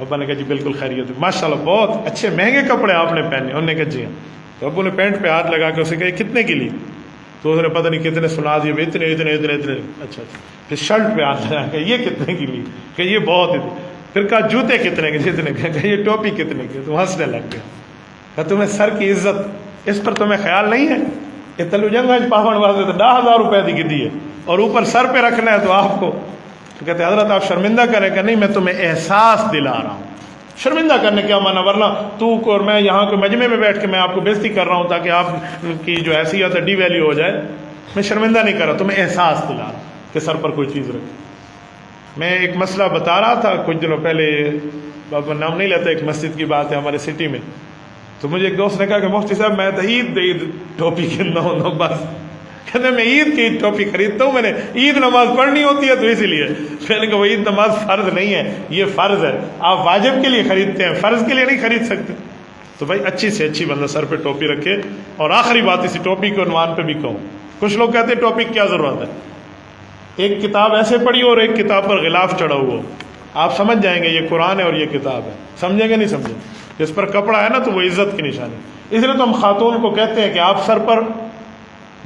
ابا نے کہا جی بالکل خیریت، ماشاءاللہ بہت اچھے مہنگے کپڑے آپ نے پہنے. انہوں نے کہا جی ہاں. تو ابو نے پینٹ پہ ہاتھ لگا کے اسے کہا کتنے کی لی؟ تو اس نے پتہ نہیں کتنے سنا دیے، اتنے اتنے اتنے اتنے. اچھا. پھر شرٹ پہ ہاتھ لگا کہ یہ کتنے کی لی؟ کہ یہ بہت اتنے. پھر کہا جوتے کتنے کے؟ جتنے کے. کہ یہ ٹوپی کتنے کی؟ تو ہنسنے لگ گیا. کہ تمہیں سر کی عزت اس پر تمہیں خیال نہیں ہے؟ یہ تلو جنگ پاون واسطے تو 10,000 روپے کی دی ہے اور اوپر سر پہ رکھنا ہے تو آپ کو. تو کہتے حضرت آپ شرمندہ کریں کہ نہیں، میں تمہیں احساس دلا رہا ہوں. شرمندہ کرنے کیا مانا، ورنہ تو اور میں یہاں کے مجمع میں بیٹھ کے میں آپ کو بےزتی کر رہا ہوں تاکہ آپ کی جو حیثیت ہے ڈی ویلیو ہو جائے. میں شرمندہ نہیں کر رہا، تمہیں احساس دلا رہا ہوں کہ سر پر کوئی چیز رکھے. میں ایک مسئلہ بتا رہا تھا کچھ دنوں پہلے، بابا نام نہیں لیتا، ایک مسجد کی بات ہے ہمارے سٹی میں. تو مجھے ایک دوست نے کہا کہ مفتی صاحب میں تو عید ٹوپی خریدنا ہوں بس. کہتے میں عید کی ٹوپی خریدتا ہوں، میں نے عید نماز پڑھنی ہوتی ہے تو اسی لیے. میں نے کہا وہ عید نماز فرض نہیں ہے، یہ فرض ہے. آپ واجب کے لیے خریدتے ہیں، فرض کے لیے نہیں خرید سکتے. تو بھائی اچھی سے اچھی بندہ سر پہ ٹوپی رکھے. اور آخری بات اسی ٹوپی کے عنوان پہ بھی کہوں، کچھ لوگ کہتے ہیں ٹوپی کی کیا ضرورت ہے. ایک کتاب ایسے پڑھی اور ایک کتاب پر غلاف چڑھا ہوا، آپ سمجھ جائیں گے یہ قرآن ہے اور یہ کتاب ہے. سمجھیں گے نہیں سمجھیں؟ جس پر کپڑا ہے نا تو وہ عزت کی نشانی. اس لیے تو ہم خاتون کو کہتے ہیں کہ آپ سر پر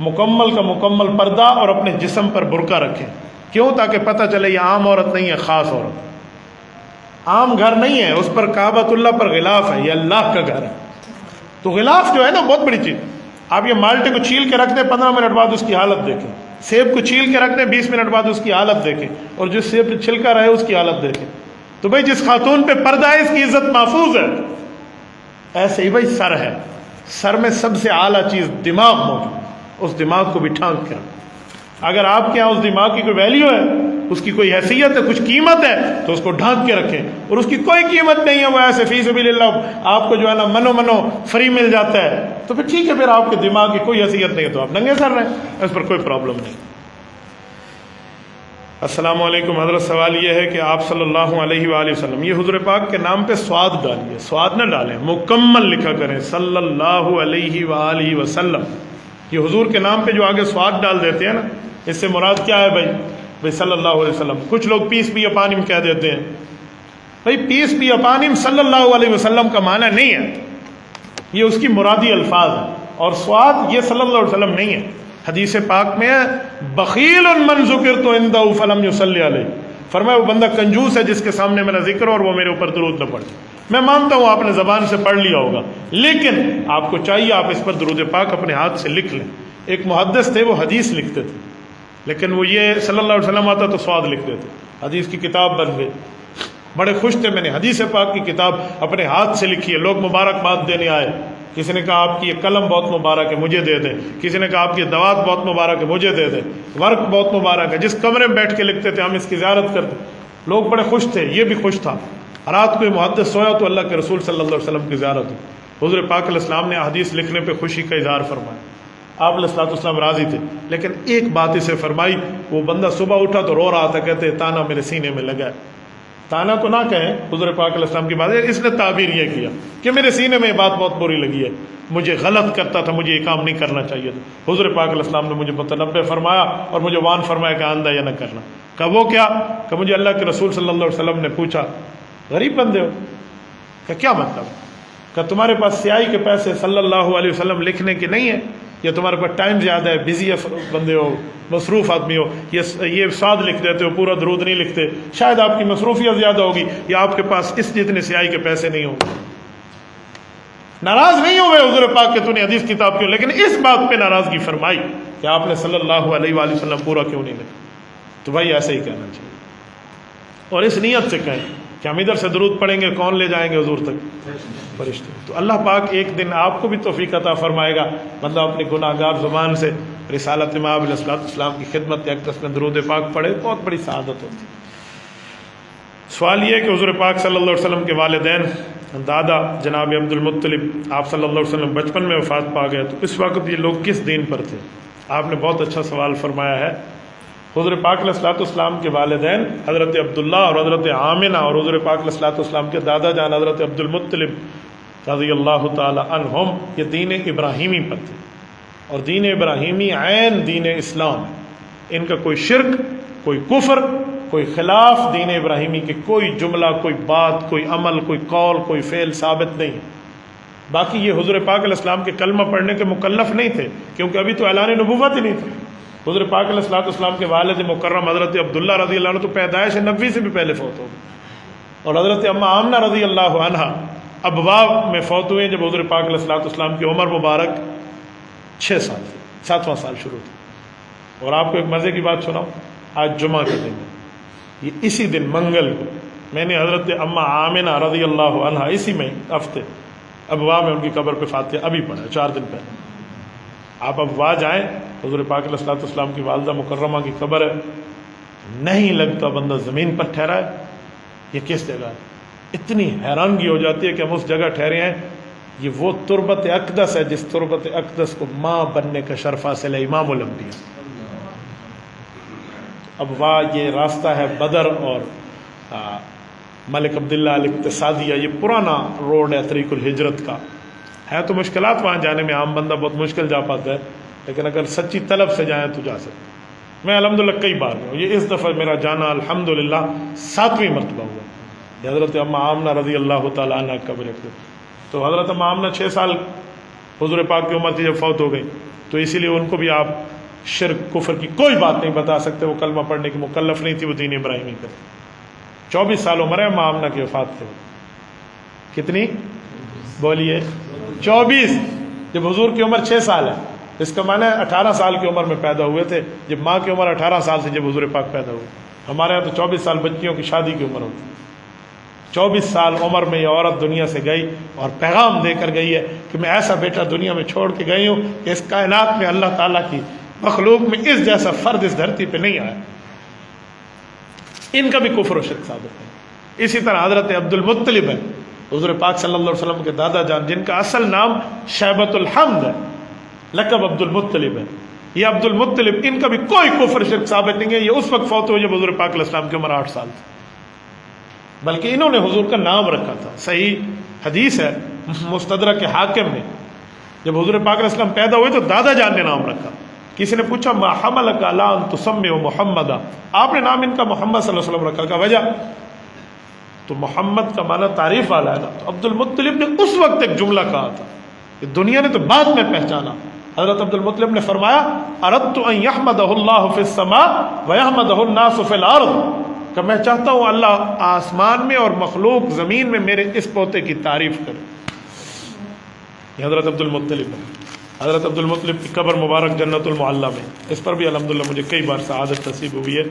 مکمل کا مکمل پردہ اور اپنے جسم پر برقع رکھیں. کیوں؟ تاکہ پتہ چلے یہ عام عورت نہیں ہے، خاص عورت. عام گھر نہیں ہے، اس پر کعبۃ اللہ پر غلاف ہے، یہ اللہ کا گھر ہے. تو غلاف جو ہے نا بہت بڑی چیز. آپ یہ مالٹے کو چھیل کے رکھ دیں، 15 منٹ بعد اس کی حالت دیکھیں. سیب کو چھیل کے رکھ دیں، 20 منٹ بعد اس کی حالت دیکھیں. اور جو سیب چھلکا رہے اس کی حالت دیکھیں. تو بھائی جس خاتون پہ پردہ ہے اس کی عزت محفوظ ہے. ایسے ہی بھائی سر ہے، سر میں سب سے اعلیٰ چیز دماغ موجود ہے، اس دماغ کو بھی ٹھانک کے رکھیں. اگر آپ کے یہاں اس دماغ کی کوئی ویلیو ہے، اس کی کوئی حیثیت ہے، کچھ قیمت ہے تو اس کو ڈھانک کے رکھیں. اور اس کی کوئی قیمت نہیں ہے، وہ ایسے فی سبیل اللہ آپ کو جو ہے نا منو فری مل جاتا ہے تو پھر ٹھیک ہے، پھر آپ کے دماغ کی کوئی حیثیت نہیں ہے تو آپ ننگے سر رہیں، اس پر کوئی پرابلم نہیں. السلام علیکم حضرت، سوال یہ ہے کہ آپ صلی اللہ علیہ وآلہ وسلم، یہ حضور پاک کے نام پہ سواد ڈالیے، سواد نہ ڈالیں، مکمل لکھا کریں صلی اللہ علیہ وآلہ وسلم. یہ حضور کے نام پہ جو آگے سواد ڈال دیتے ہیں نا، اس سے مراد کیا ہے بھائی صلی اللہ علیہ وسلم. کچھ لوگ پیس بی اپان ہم کہہ دیتے ہیں. بھائی پیس بی اپان ہم صلی اللہ علیہ وسلم کا معنی نہیں ہے، یہ اس کی مرادی الفاظ ہیں. اور سواد یہ صلی اللہ علیہ وسلم نہیں ہے. حدیث پاک میں ہے بخیل من ذکرت عنده فلم یصلی علیہ، فرمایا وہ بندہ کنجوس ہے جس کے سامنے میرا ذکر اور وہ میرے اوپر درود نہ پڑھے. میں مانتا ہوں آپ نے زبان سے پڑھ لیا ہوگا، لیکن آپ کو چاہیے آپ اس پر درود پاک اپنے ہاتھ سے لکھ لیں. ایک محدث تھے، وہ حدیث لکھتے تھے، لیکن وہ یہ صلی اللہ علیہ وسلم آتا تو سواد لکھتے تھے. حدیث کی کتاب بن گئی، بڑے خوش تھے. میں نے حدیث پاک کی کتاب اپنے ہاتھ سے لکھی ہے. لوگ مبارکباد دینے آئے، کسی نے کہا آپ کی یہ قلم بہت مبارک ہے مجھے دے دیں، کسی نے کہا آپ کی دوات بہت مبارک ہے مجھے دے دیں، ورق بہت مبارک ہے، جس کمرے میں بیٹھ کے لکھتے تھے ہم اس کی زیارت کرتے. لوگ بڑے خوش تھے، یہ بھی خوش تھا. رات کو محدث سویا تو اللہ کے رسول صلی اللہ علیہ وسلم کی زیارت ہوئی. حضور پاک علیہ السلام نے احادیث لکھنے پہ خوشی کا اظہار فرمایا، آپ علیہ الصلوۃ والسلام راضی تھے، لیکن ایک بات اسے فرمائی، وہ بندہ صبح اٹھا تو رو رہا تھا، کہتے تانا میرے سینے میں لگا ہے۔ تانا تو نہ کہیں، حضور پاک علیہ السلام کی بات ہے، اس نے تعبیر یہ کیا کہ میرے سینے میں یہ بات بہت بری لگی ہے، مجھے غلط کرتا تھا، مجھے یہ کام نہیں کرنا چاہیے تھا۔ حضور پاک علیہ السلام نے مجھے متنبہ فرمایا اور مجھے وان فرمایا کہ آندہ یہ نہ کرنا۔ کہ وہ کیا؟ کہ مجھے اللہ کے رسول صلی اللہ علیہ وسلم نے پوچھا غریب بندے ہو؟ کہ کیا مطلب؟ کہ تمہارے پاس سیاہی کے پیسے صلی اللہ علیہ وسلم لکھنے کے نہیں ہیں، یا تمہارے پاس ٹائم زیادہ ہے، بزی بندے ہو، مصروف آدمی ہو، یہ سعد لکھ دیتے ہو، پورا درود نہیں لکھتے، شاید آپ کی مصروفیت زیادہ ہوگی، یا آپ کے پاس اس جتنے سیاہی کے پیسے نہیں ہوں گے۔ ناراض نہیں ہوئے حضور پاک کہ تو نے حدیث کتاب کیوں، لیکن اس بات پہ ناراضگی فرمائی کہ آپ نے صلی اللہ علیہ وآلہ وسلم پورا کیوں نہیں لکھا۔ تو بھائی ایسے ہی کہنا چاہیے، اور اس نیت سے کہیں کہ ہم ادھر سے درود پڑھیں گے، کون لے جائیں گے حضور تک؟ فرشتے۔ تو اللہ پاک ایک دن آپ کو بھی توفیق عطا فرمائے گا، مطلب اپنی گناہ گار زبان سے رسالت امام علیہ السلام کی خدمت اقدس میں درود پاک پڑھے، بہت بڑی سعادت ہوتی ہے۔ سوال یہ ہے کہ حضور پاک صلی اللہ علیہ وسلم کے والدین دادا جناب عبد المطلب، آپ صلی اللہ علیہ وسلم بچپن میں وفات پا گئے، تو اس وقت یہ لوگ کس دین پر تھے؟ آپ نے بہت اچھا سوال فرمایا ہے۔ حضور پاک علیہ السلام کے والدین حضرت عبداللہ اور حضرت آمنہ اور حضور پاک علیہ السلام کے دادا جان حضرت عبد المطلب رضی اللہ تعالی عنہم یہ دین ابراہیمی پر تھے، اور دین ابراہیمی عین دین اسلام ہے، ان کا کوئی شرک، کوئی کفر، کوئی خلاف دین ابراہیمی کے کوئی جملہ، کوئی بات، کوئی عمل، کوئی قول، کوئی فعل ثابت نہیں ہے۔ باقی یہ حضور پاک علیہ السلام کے کلمہ پڑھنے کے مکلف نہیں تھے، کیونکہ ابھی تو اعلان نبوت ہی نہیں تھا۔ حضور پاک علیہ السلام کے والد مکرم حضرت عبداللہ رضی اللہ عنہ تو پیدائش نبوی سے بھی پہلے فوت ہو گئے، اور حضرت اماں آمنہ رضی اللہ عنہ ابوا میں فوت ہوئے جب حضور پاک علیہ السلام کی عمر مبارک 6 سال تھی، 7واں سال شروع تھا۔ اور آپ کو ایک مزے کی بات سناؤں، آج جمعہ کے دن یہ اسی دن منگل کو میں نے حضرت اماں آمنہ رضی اللہ عنہ اسی میں ہفتے ابوا میں ان کی قبر پہ فاتحہ ابھی پڑھا 4 دن پہلے۔ آپ ابوا جائیں، حضور پاک علیہ السلام کی والدہ مکرمہ کی قبر ہے، نہیں لگتا بندہ زمین پر ٹھہرا ہے، یہ کس جگہ ہے؟ اتنی حیرانگی ہو جاتی ہے کہ ہم اس جگہ ٹھہرے ہیں۔ یہ وہ تربت اقدس ہے جس تربت اقدس کو ماں بننے کا شرف حاصل ہے امام الانبیاء۔ ابوا یہ راستہ ہے بدر اور ملک عبداللہ الاقتصادیہ، یہ پرانا روڈ ہے طریق الہجرت کا، ہے تو مشکلات وہاں جانے میں، عام بندہ بہت مشکل جا پاتا ہے، لیکن اگر سچی طلب سے جائیں تو جا سکتے۔ میں الحمدللہ کئی بار گیا ہوں، یہ اس دفعہ میرا جانا الحمدللہ 7ویں مرتبہ ہوا۔ یہ حضرت اماں آمنہ رضی اللہ تعالیٰ عنہ کا قبر ہے۔ تو حضرت اماں آمنہ 6 سال حضور پاک کی عمر تھی جب فوت ہو گئی، تو اسی لیے ان کو بھی آپ شرک کفر کی کوئی بات نہیں بتا سکتے، وہ کلمہ پڑھنے کی مکلف نہیں تھی، وہ دین ابراہیمی پر۔ 24 سال عمر ہے اماں آمنہ کی وفات کے وقت۔ کتنی بولیے؟ 24۔ جب حضور کی عمر 6 سال ہے، اس کا معنی ہے 18 سال کی عمر میں پیدا ہوئے تھے، جب ماں کی عمر 18 سال تھی جب حضور پاک پیدا ہوئے۔ ہمارے یہاں تو 24 سال بچیوں کی شادی کی عمر ہوتی ہے۔ 24 سال عمر میں یہ عورت دنیا سے گئی اور پیغام دے کر گئی ہے کہ میں ایسا بیٹا دنیا میں چھوڑ کے گئی ہوں کہ اس کائنات میں اللہ تعالیٰ کی مخلوق میں اس جیسا فرد اس دھرتی پہ نہیں آیا۔ ان کا بھی کفر و شرک ثابت ہے۔ اسی طرح حضرت عبد المطلب ہے، حضور پاک صلی اللہ علیہ وسلم کے دادا جان، جن کا اصل نام شیبۃ الحمد ہے، لقب عبد المطلب ہے۔ یہ عبد المطلب، ان کا بھی کوئی کفر شرک ثابت نہیں ہے۔ یہ اس وقت فوت ہوئے جب حضور پاک علیہ السلام کی عمر 8 سال تھی، بلکہ انہوں نے حضور کا نام رکھا تھا۔ صحیح حدیث ہے مستدرک حاکم میں، جب حضور پاک علیہ السلام پیدا ہوئے تو دادا جان نے نام رکھا۔ کسی نے پوچھا ما حملک علی ان تسموا محمدا، آپ نے نام ان کا محمد صلی اللہ علیہ وسلم رکھا، کا وجہ تو محمد کا معنی تعریف والا ہے نا۔ تو عبد المطلب نے اس وقت ایک جملہ کہا تھا، دنیا نے تو بعد میں پہچانا۔ حضرت عبد المطلب نے فرمایا اردت ان یحمدہ اللہ فی السماء ویحمدہ الناس فی الارض، کہ میں چاہتا ہوں اللہ آسمان میں اور مخلوق زمین میں میرے اس پوتے کی تعریف کرے۔ یہ حضرت عبد المطلب ہے۔ حضرت عبد المطلب کی قبر مبارک جنت المعلی میں، اس پر بھی الحمدللہ مجھے کئی بار سعادت نصیب ہوئی ہے۔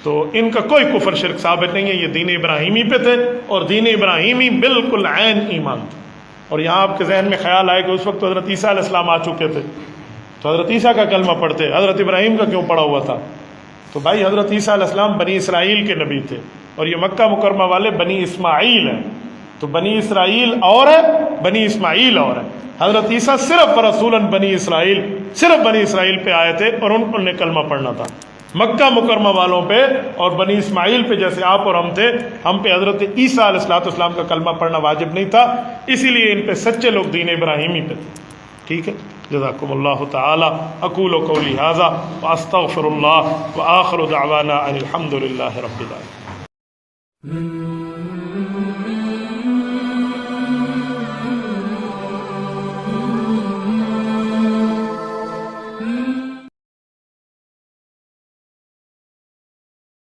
تو ان کا کوئی کفر شرک ثابت نہیں ہے، یہ دین ابراہیمی پہ تھے، اور دین ابراہیمی بالکل عین ایمان تھا۔ اور یہاں آپ کے ذہن میں خیال آئے کہ اس وقت تو حضرت عیسیٰ علیہ السلام آ چکے تھے، تو حضرت عیسیٰ کا کلمہ پڑھتے، حضرت ابراہیم کا کیوں پڑھا ہوا تھا؟ تو بھائی حضرت عیسیٰ علیہ السلام بنی اسرائیل کے نبی تھے، اور یہ مکہ مکرمہ والے بنی اسماعیل ہیں۔ تو بنی اسرائیل اور ہے، بنی اسماعیل اور ہے۔ حضرت عیسیٰ صرف رسولاً بنی اسرائیل، صرف بنی اسرائیل پہ آئے تھے اور ان نے کلمہ پڑھنا تھا۔ مکہ مکرمہ والوں پہ اور بنی اسماعیل پہ جیسے آپ اور ہم تھے، ہم پہ حضرت عیسیٰ علیہ السلام کا کلمہ پڑھنا واجب نہیں تھا، اسی لیے ان پہ سچے لوگ دین ابراہیمی پہ تھے۔ ٹھیک ہے، جزاکم اللہ تعالی۔ اقول قولی ھذا واستغفر اللہ وآخر دعوانا ان الحمد للہ رب العالمین۔